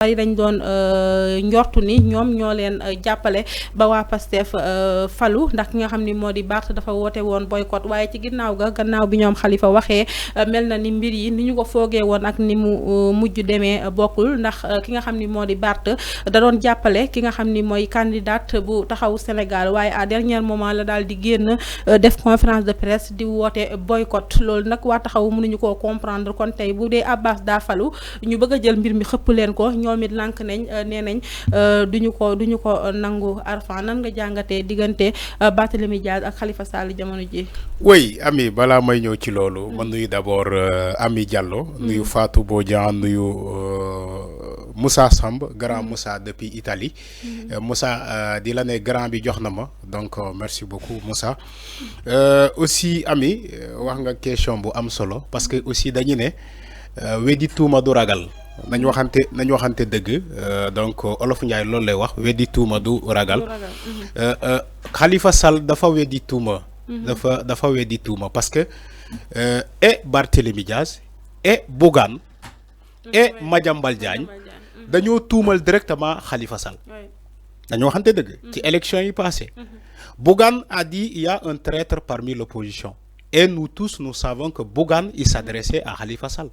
bari dañ doon njortu ni ñoom ñoo leen jàppale ba waa Pastef falu ndax ki nga xam ni moo di Barth dafa woote woon boycott waaye ci gannaaw bi ñoom Khalifa waxee mel na ni mbir yi ni ñu ko foogee woon ak ni mu mujj demee bokkul ndax ki nga xam ni moo di Barth da doon jàppale ki nga xam ni mooy candidate bu taxawu Sénégal waaye à dernier moment la daal di génn def conférence de presse di woote boycott loolu nag waa taxawu mënuñu koo comprendre kon tey bu dee Abbas daa falu ñu bëgg a jël mbir mi xëpp leen ko ñoom it lànk nañ nee nañ duñu ko nangu. Arfan nan nga jàngatee diggante Barthélémy Dias ak Khalifa Sall jamono ji. oui Ami balaa may ñëw ci loolu man nuyu d'abord Ami Diallo nuyu Fatou Bodian nuyu Moussa Samb grand Moussa depuis Italie Moussa di la ne grand bi jox na ma donc merci beaucoup Moussa aussi Ami wax nga question bu am solo parce que aussi dañu ne weddi tuuma du ragal nañ waxante dëgg donc Olof Ndiaye loolu lay wax weddi tuuma du ragal Khalifa Sall dafa weddi tuuma dafa weddi tuuma parce que et Barthélémy Dias et Bougane et Madiambal Diagne dañoo tuumal directement Khalifa Sall dañoo waxante dëgg ci élection yi passé Bougane a dit il y a un traître parmi l'opposition et nous tous nous savons que Bougane il s'adressait à Khalifa Sall.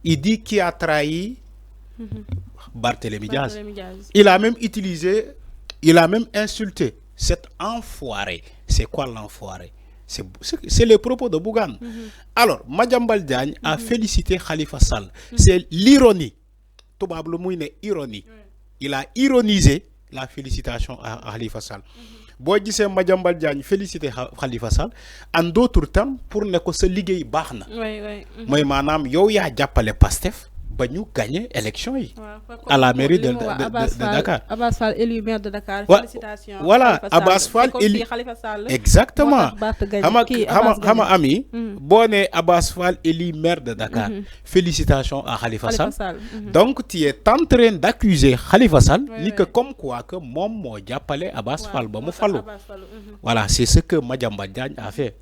Il dit qu'il a trahi Barthélémy Dias. Il a même insulté cet enfoiré. C'est quoi l'enfoiré? C'est les propos de Bougane. Alors, Madiambal Diagne a félicité Khalifa Sall. C'est l'ironie. Tout ironie. Il a ironisé la félicitation à Khalifa Sall. Boo gisee Madiambal Diagne félicité Khalifa Sall en d'autres termes pour ne ko sa liggéey baax na mooy maanaam yow yaa jàppale Pastef ba ñu gagné élection yi à la mairie de Dakar. Abbas Fall élu maire de Dakar. Félicitations. Voilà Abbas Fall élu exactement xama Ami boo ne Abbas Fall élu maire de Dakar. Félicitations à Khalifa Sall. Donc tu es en train d'accuser Khalifa Sall ni que comme quoi que moom moo jàppale Abbas Fall ba mu falu. Voilà c'est ce que Madiambal Diagne a fait.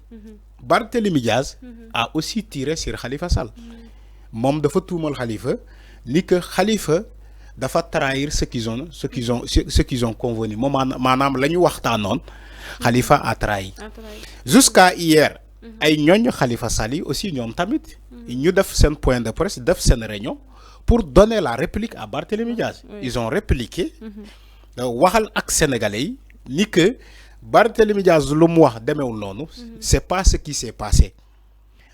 Barthélémy Dias a aussi tiré sur Khalifa Sall. Moom dafa tuumal Khalifa ni que Khalifa dafa trahir ce qu'ils ont convenu moom maanaam la ñu waxtaanoon Khalifa a trahi. Jusqu'à hier ay ñooñ Khalifa Sall yi aussi ñoom tamit ñu def seen point de presse def seen réunion pour donner la réplique à Barthélémy Dias. Ils ont répliqué waxal ak sénégalais yi ni que Barthélémy Dias lu mu wax demeewul noonu c'est pas ce qui s'est passé.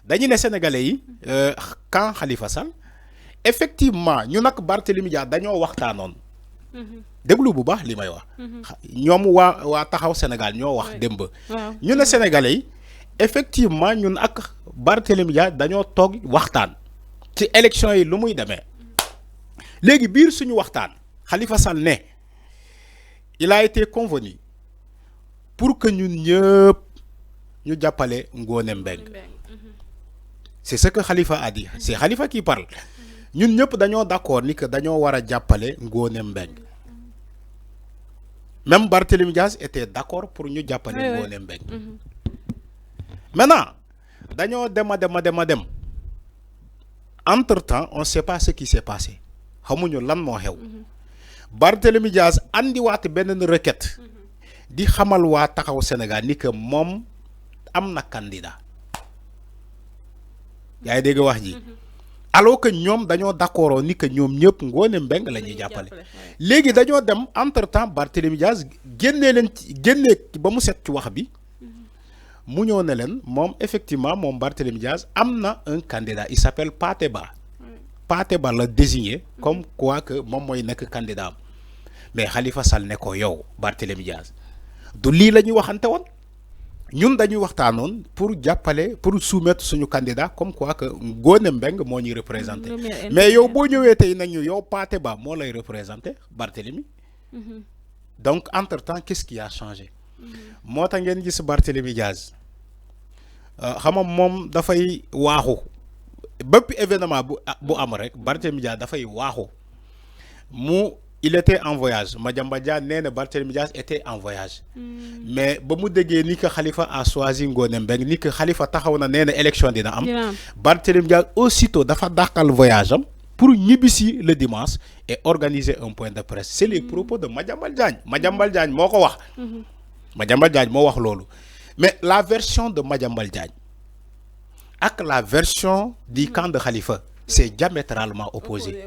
dañu ne sénégalais yi quand Khalifa Sall effectivement ñu nag Barthélémy Dias dañoo waxtaanoon déglu bu baax li may wax ñoom waa taxaw Sénégal ñoo wax démb ñu ne sénégalais yi effectivement ñun ak Barthélémy Dias dañoo toog waxtaan ci élection yi lu muy demee léegi biir suñu waxtaan Khalifa Sall ne il a été convenu pour que ñun ñëpp ñu jàppale Ngoné Mbengue. C'est ce que Khalifa a dit. C'est Khalifa qui parle. Ñun ñëpp dañoo d'accord ni que dañoo war a jàppale Ngoné Mbengue. Même Barthélémy Dias était d'accord pour ñu jàppale Ngoné Mbengue. Maintenant dañoo dem. Entre-temps, on ne sait pas ce qui s'est passé. Xamuñu lan moo xew. Barthélémy Dias andiwaat beneen requête. Di xamal waa taxaw Sénégal ni que moom am na candidat. yaa ngi dégg wax ji alors que ñoom dañoo d'accord ni que ñoom ñëpp Ngoné Mbengue la ñuy jàppale léegi dañoo dem entre temps Barthélémy Dias génnee ba mu set ci wax bi mu ñëw ne leen moom effectivement moom Barthélémy Dias am na un candidat il s'appelle Pathé Ba la désigné comme quoi que moom mooy nekk candidat am mais Khalifa Sall ne ko yow Barthélémy Dias du lii la ñuy waxante woon ñun dañuy waxtaanoon pour jàppale pour soumettre suñu candidat comme quoi que Ngoné Mbengue moo ñuy représenté mais yow boo ñëwee tey nañu yow Pathé Ba moo lay représenté Barthélémy donc entre temps qu'est-ce qui a changé moo tax ngeen gis Barthélémy Dias xam nga moom dafay waaxu bépp événement bu am rek Barthélémy Dias dafay waaxu il était en voyage Madiambal Diagne nee na Barthélémy Dias était en voyage mais ba mu déggee ni que Khalifa a choisi Ngoné Mbengue ni que Khalifa taxaw na nee na élection dina am Barthélémy Dias aussitôt dafa dàqal voyage am pour ñibisi le dimanche et organiser un point de presse. C'est les propos de Madiambal Diagne. Madiambal Diagne moo ko wax. Madiambal Diagne moo wax loolu. Mais la version de Madiambal Diagne ak la version du camp de Khalifa, c'est diamétralement opposé.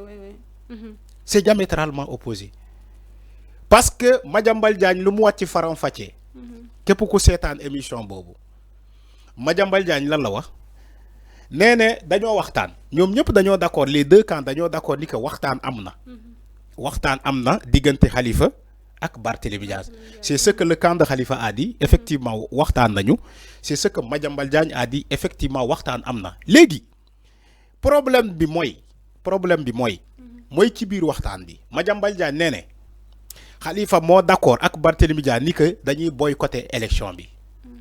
C'est diamétralement opposé. Parce que Madiambal Diagne lu mu wax ci faram fàccee. képp ku seetaan émission boobu. Madiambal Diagne lan la wax. nee ne dañoo waxtaan ñoom ñëpp dañoo d'accord, les deux camps dañoo d'accord ni que waxtaan am na. waxtaan am na diggante Khalifa ak Barthélémy Diaz. C'est ce que le camp de Khalifa a dit, effectivement waxtaan nañu. C'est ce que Madiambal Diagne a dit, effectivement waxtaan am na. léegi problème bi mooy ci biir waxtaan bi Madiambal Diagne nee ne Khalifa moo d'accord ak Barthélémy Diaz ni que dañuy boycotter élection bi.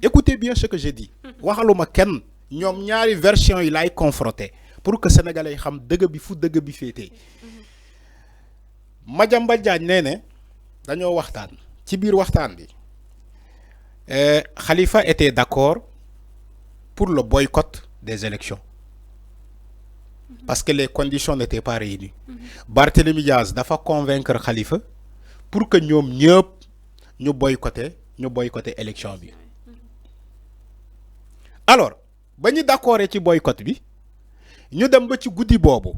Écoutez bien ce que je dis. waxaluma kenn. ñoom ñaari version yi lay confronter pour que sénégalais xam dëgg bi fu dëgg bi féetee. Madiambal Diagne nee ne dañoo waxtaan ci biir waxtaan bi Khalifa était d'accord pour le boycott des élections parce que les conditions n'étaient pas réunies. Barthélémy Diaz dafa convaincre Khalifa pour que ñoom ñëpp ñu boycotter élection bi. Alors ba ñu d'accord ci boycott bi ñu dem ba ci guddi boobu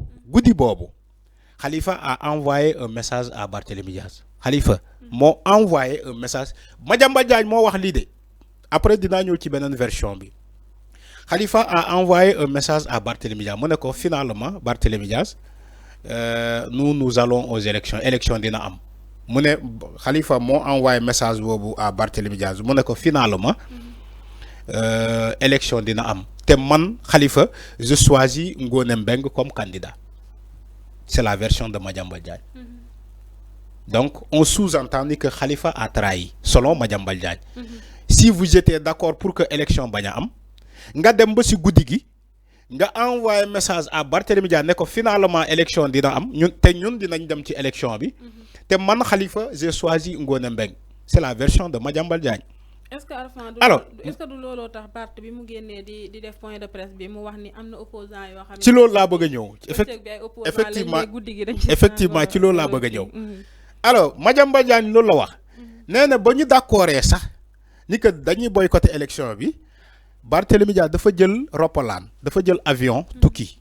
Khalifa a envoyé un message à Barthélémy Diaz. Khalifa moo envoyé un message. Madiambal Diagne moo wax lii de après dinaa ñëw ci beneen version bi. Khalifa a envoyé un message à Barthélémy Diaz mu ne ko finalement Barthélémy Diaz nous allons aux élections dina am. mu ne Khalifa moo envoyé message boobu à Barthélémy Diaz mu ne ko finalement élection dina am. te man Khalifa je choisis Ngoné Mbengue comme candidat. C'est la version de Madiambal Diagne. Donc on sous-entend que Khalifa a trahi selon Madiambal Diagne. Si vous étiez d'accord pour que l'élection bañ a am nga dem ba ci guddi gi nga envoyé message à Barthélémy Diagne ne ko finalement élection dina am ñun dinañ dem ci élection bi te man Khalifa j'ai choisi Ngoné Mbengue. C'est la version de Madiambal Diagne. Est-ce que est-ce que du looloo tax parti bi mu génnee di def point de presse bi mu wax ni am na opposant yoo xam ne ci loolu laa bëgg a ñëw effectivement ci loolu laa bëgg a ñëw. Alors Madiambal Diagne loolu la wax nee na ba ñu d'accordé sax ni que dañuy boycotter élection bi Barthélémy Diaz dafa jël roppalaan dafa jël avion tukki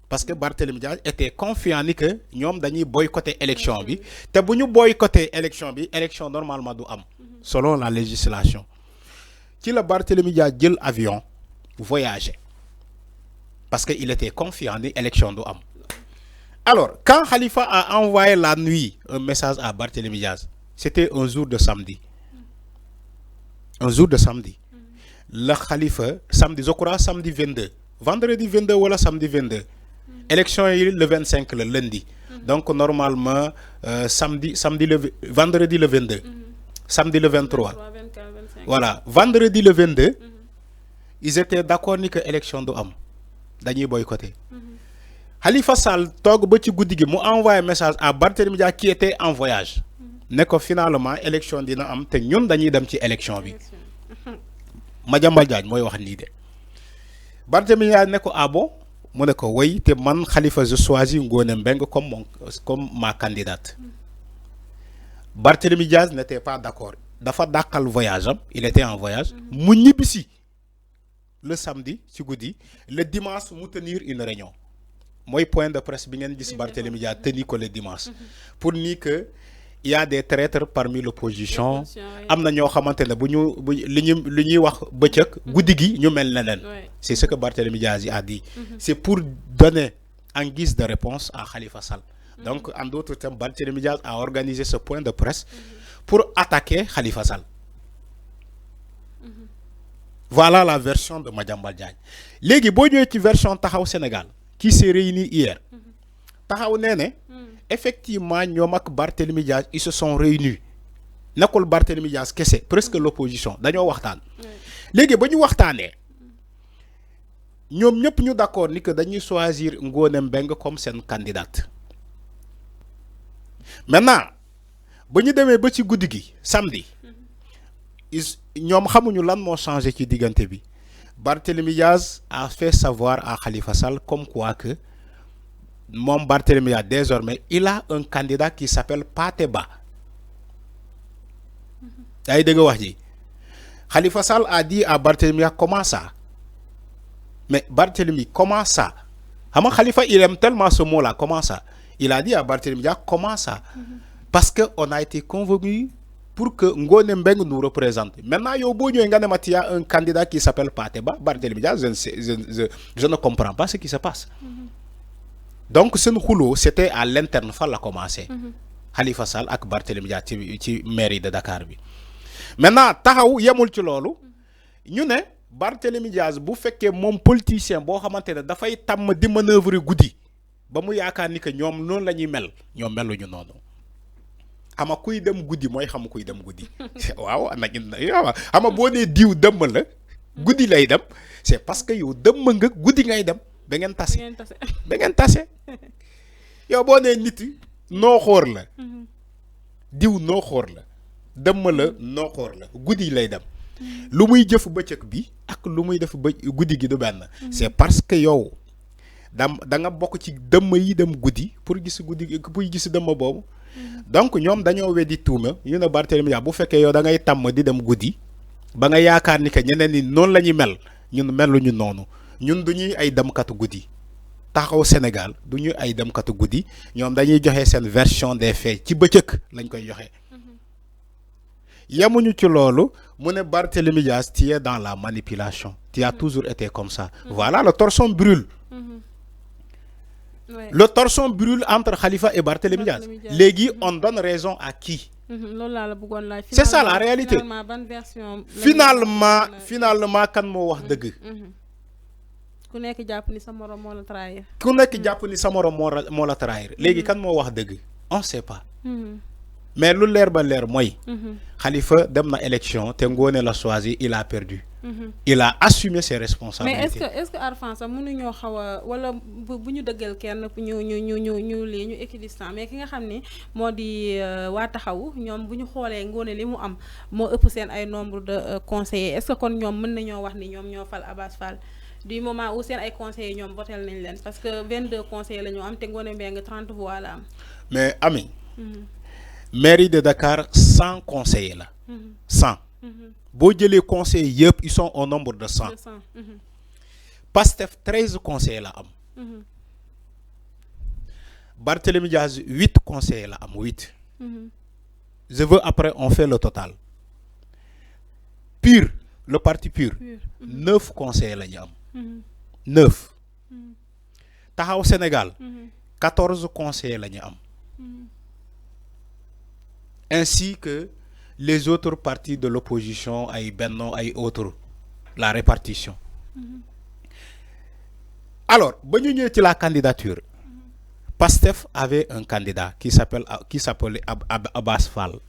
parce que Barthélémy Diaz était confiant ni que ñoom dañuy boycotter élection bi te bu ñu boycotter élection bi élection normalement du am selon la législation. Ci la Barthélémy Diaz jël avion voyager parce que il était confiant ni élection du am. Alors quand Khalifa a envoyé la nuit un message à Barthélémy Diaz, c'était un jour de samedi. Le Khalifa samedi je crois samedi 22 vendredi 22 wala samedi 22 élection yi le 25 le lundi. Donc normalement vendredi le 22 samedi le 23 voilà vendredi le 22 ils étaient d'accord ni que élection du am dañuy boycotter. Khalifa Sall toog ba ci guddi gi mu envoyé message à Barthélémy Diaz qui était en voyage ne ko finalement élection dina am te ñun dañuy dem ci élection bi. Madiambal Diagne mooy wax nii de Barthélémy Diaz ne ko ah bon mu ne ko oui te man Khalifa je choisis Ngoné Mbengue comme ma candidate. Barthélémy Diaz n'était pas d'accord dafa dàqal voyage am il était en voyage mu ñibbisi le samedi ci guddi le dimanche mu tenir une réunion mooy point de presse bi ngeen gis Barthélémy Diaz tenir ko le dimanche pour ni que il y a des traîtres parmi l'opposition am na ñoo xamante ne bu li ñuy wax bëccëg guddi gi ñu mel neneen. C'est ce que Barthélémy Diaz a dit. C'est pour donner en guise de réponse à Khalifa Sall. Donc en d'autres termes Barthélémy Diaz a organisé ce point de presse pour attaquer Khalifa Sall. Voilà la version de Madiambal Diagne. Léegi boo ñëwee ci version Taxawu Sénégal qui s'est réuni hier. Taxawu nee ne effectivement ñoom ak Barthélémy Diaz ils se sont réunis nekkul Barthélémy Diaz kese presque l'opposition dañoo waxtaan. Léegi ba ñu waxtaanee ñoom ñëpp ñu d'accord ni que dañuy choisir Ngoné Mbengue comme seen candidate. Maintenant ba ñu demee ba ci guddi gi samedi ñoom xamuñu lan moo changé ci diggante bi Barthélémy Diaz a fait savoir à Khalifa Sall comme quoi que mon Barthélémy Dias désormais il a un candidat qui s'appelle Pateba. Ay dégg wax ji Khalifa Sall a dit à Barthélémy Dias comment ça, mais Barthélémy comment ça, xam Khalifa il aime tellement ce mot là comment ça, il a dit à Barthélémy Dias comment ça, parce que on a été convenu pour que Ngone Mbeng nous représente. Maintenant, il y a un candidat qui s'appelle Pateba, Barthélémy Dias, je ne comprends pas ce qui se passe. Donc, ce Khoulo, c'était à l'interne, il a commencé. Khalifa Sall et Barthélémy Dias, ci mairie de Dakar. Maintenant, taxaw yamul ci lolu, ñu né Barthélémy Dias bu féké mom politicien bo xamantene da fay tam di manœuvre goudi ba mu yaakaar ni que ñom non lañuy mel, ñom meluñu nonu. Ama kuy dem goudi moy xam kuy dem goudi. Waaw ama bo né diw dem la goudi lay dem, c'est parce que yow dem nga goudi ngay dem ba ngeen tassé. Ba ngeen tassé. Yow bo né nit no xor la. Diw no xor la. Dem la no xor la goudi lay dem. Lu muy jëf bëccëg bi ak lu muy def goudi gi du ben. C'est parce que yow da nga bok ci dem yi dem goudi pour gis goudi pour gis dem bobu. Donc ñom dañoo wédi tuuma ñu ne Barthélémy Dias bu fekkee yow da ngay tam di dem goudi ba nga yaakaar ni que ñeneen ni non lañuy mel ñun meluñu nonu ñun duñuy ay demkatu goudi taxaw Sénégal duñuy ay demkatu goudi ñom dañuy joxe sen version des faits ci bëccëg lañ koy joxe. Yamuñu ci lolu mu ne Barthélémy Dias tu es dans la manipulation, tu as toujours été comme ça. Voilà, le torchon brûle. Ouais. Le torchon brûle entre Khalifa et Barthélémy Dias. Légui, on donne raison à qui? C'est ça la réalité. Finalement, kan mo wax deug? Ku nek japp ni sa morom mo la trahir. Ku nek japp ni sa morom mo la trahir. Légui kan mo wax deug? On sait pas. Mais lu leer ba leer moy Khalifa dem na élection te Ngone la choisi, il a perdu. Il a assumé ses responsabilités. Mais est-ce que Arfan sax mënu ñoo xawa wala buñu dëggal kenn ñu li ñu équidistant mais ki nga xamni modi wa taxaw ñom buñu xolé Ngone li mu am mo ëpp seen ay nombre de conseillers. Est-ce que kon ñom mën nañoo wax ni ñom ñoo fal Abass Fall du moment où seen ay conseillers ñom votel nañ leen parce que 22 conseillers la ñu am te Ngone Mbeng 30 voix la am. Mais Ami, mairie de Dakar 100 conseillers là. 100. Bo les conseillers ils sont au nombre de 100. Pastef 13 conseillers là am. Barthélémy Dias 8 conseillers là am 8. Je veux après on fait le total. Pur, le parti pur. 9 conseillers là ñu am. 9. Taxaw Sénégal 14 conseillers là ñu am. Ainsi que les autres partis de l'opposition, ay Benno, ay autres, la répartition. Alors, si nous avons la candidature, Pastef avait un candidat qui s'appelait Abass Fall.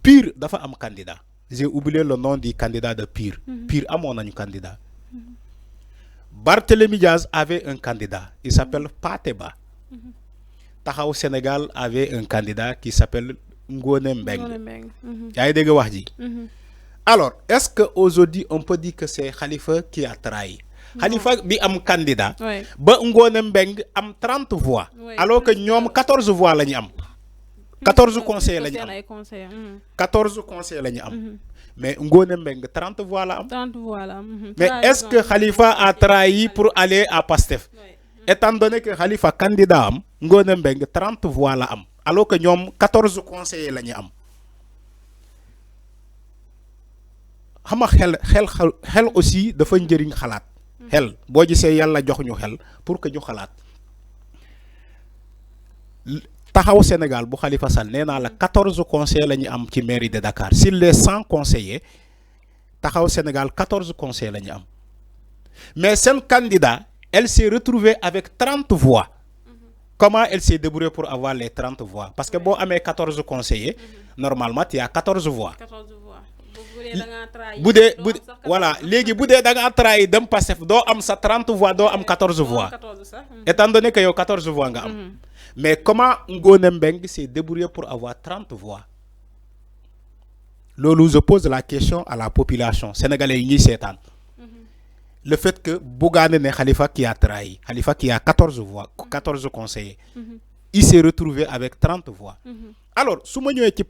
Pur dafa am candidat. J'ai oublié le nom du candidat de Pur. Pur a un candidat. Barthélémy Dias avait un candidat. Il s'appelle Pateba. Taxaw Sénégal avait un candidat qui s'appelle Ngone Mbeng. Alors, est-ce qu'aujourd'hui on peut dire que c'est Khalifa qui a trahi? Khalifa bi am candidat, ba Ngone Mbeng am 30 voix, alors que ñom 14 voix lañu am. 14 conseillers lañu am. 14 conseillers lañu am. Mais Ngone Mbeng 30 voix la am. 30 voix la am. Mais est-ce que Khalifa a trahi pour aller à Pastef? Étant donné que Khalifa candidat am Ngone Mbeng 30 voix la am alors que ñom 14 conseillers lañu am. Xama xel aussi dafa njëriñ xalaat. Xel bo gisee Yalla jox ñu xel pour que ñu xalaat. Taxaw Sénégal bu Khalifa Sall néna la 14 conseillers lañu am ci mairie de Dakar. Sur les 100 conseillers Taxaw Sénégal 14 conseillers lañu am. Mais sen candidat elle s'est retrouvée avec 30 voix. Comment elle s'est débrouillée pour avoir les 30 voix? Parce que bon, avec 14 conseillers, normalement, tu as 14 voix. 14 voix. Voilà, les boudé da nga trahi dem Pastef do am sa 30 voix, do am 14 voix. Étant donné que y a 14 voix nga am. Mais comment Ngone Mbeng s'est débrouillé pour avoir 30 voix? Lolo, je pose la question à la population sénégalaise yi ñi sétane. le fait que Bougane n'est Khalifa qui a trahi, Khalifa qui a 14 voix, 14 conseillers, il s'est retrouvé avec 30 voix. Alors, si je suis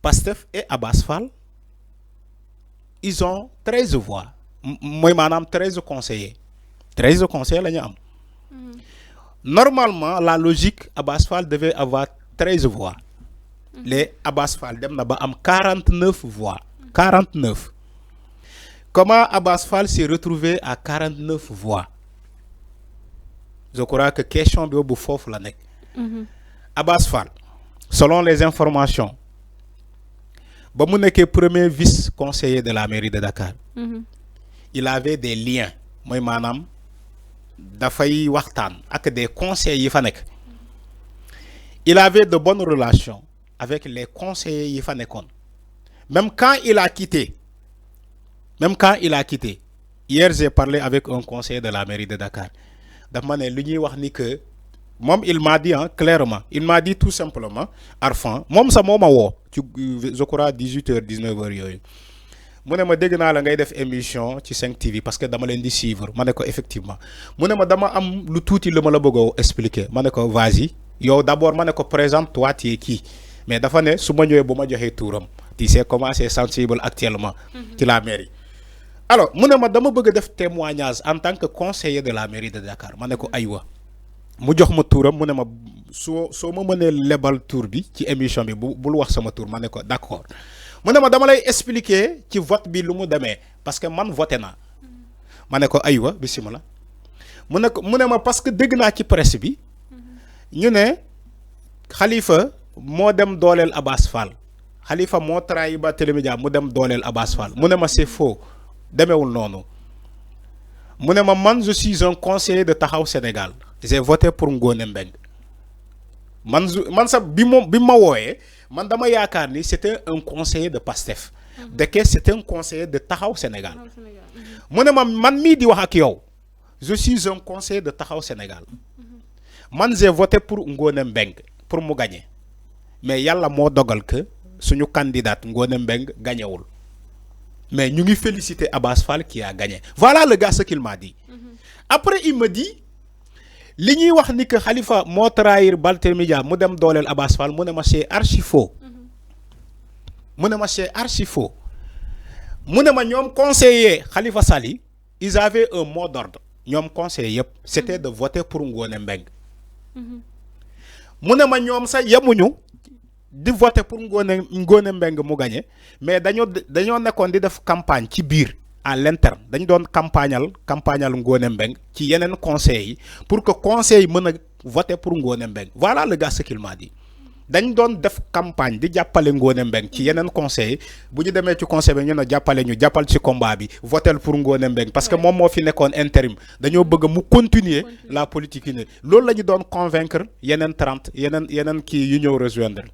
Pastef et Abass Fall, ils ont 13 voix. Moi, madame, 13 conseillers. 13 conseillers, là, normalement, la logique, Abass Fall devait avoir 13 voix. Les Abass Fall, ils ont 49 voix. 49. Comment Abass Fall s'est retrouvé à 49 voix? Je crois que la question est beaucoup fof la nek. Abass Fall, selon les informations, il était premier vice-conseiller de la mairie de Dakar. Il avait des liens. Moi, madame, dafay waxtaan ak des conseillers fa nek. Il avait de bonnes relations avec les conseillers fa nekkoon. Même quand il a quitté, hier j'ai parlé avec un conseiller de la mairie de Dakar. Il m'a dit clairement, il m'a dit tout simplement, Arfan, je crois 18h, 19h. Je me dégg naa la ngay def émission ci 5 TV parce que dama leen di suivre ma ne ko effectivement mu ne ma dama am lu tuuti lu ma la bëgg a expliquer ma ne ko vas-y yow d'abord ma ne ko présente toi tu es qui mais dafa ne su ma ñëwee bu ma joxee tuuram tu sais comment c'est sensible actuellement ci la mairie. Alors mu ne ma dama bëgg a def témoignage en tant que conseiller de la mairie de Dakar ma ne ko aywa mu jox ma tuuram mu ne ma soo ma mënee lebal tour bi ci émission bi bul wax sama tour ma ne ko d'accord. Je vais expliquer ci vote bi lu mu démé parce que man voté na mané ko aywa bismillah mu ne parce que dégg na ci presse bi ñu né Khalifa mo dem dolel Abass Fall Khalifa mo trahi ba télémédia mu dem dolel Abass Fall mu ne c'est faux demeewul noonu mu ne man je suis un conseiller de Taxaw Sénégal j'ai voté pour Ngone Mbeng man sa bi ma woyé man dama yaakaar ni c'était un conseiller de Pastef de que c'était un conseiller de Taxaw Sénégal mu ne man mii di wax ak yow je suis un conseiller de Taxaw Sénégal man j'ai voté pour Ngone Mbeng pour mu gagner mais yàlla moo dogal que suñu candidate Ngone Mbeng gagnewul mais ñu ngi féliciter Abass Fall qui a gagné. Voilà le gars ce qu'il m'a dit. Après il me dit li ñuy wax ni que Khalifa moo trahir Barthélémy mu dem dooleel Abass Fall mu ne ma c'est archi faux. mu ne ma c'est archi faux. mu ne ma ñoom conseiller Khalifa Sall ils avaient un mot d'ordre ñoom conseiller yëpp c'était de voter pour Ngone Mbeng. mu ne ma ñoom sax yemuñu di voter pour Ngone Mbeng mu gagné mais dañoo nekkoon di def campagne ci biir à l'interne dañ doon campagnal Ngone Mbeng ci yeneen conseil pour que conseil mën voter pour Ngone Mbeng. Voilà le gars ce qu'il m'a dit dañ doon def campagne di jàppale Ngone Mbeng ci yeneen conseil bu ñu demee ci conseil bi ñu ne jàppal ci combat bi voter pour Ngone Mbeng parce que moom moo fi nekkoon intérim dañoo bëgg mu continuer la politique yi ne loolu la ñu doon convaincre yeneen 30 yeneen kii yu ñëw rejoindre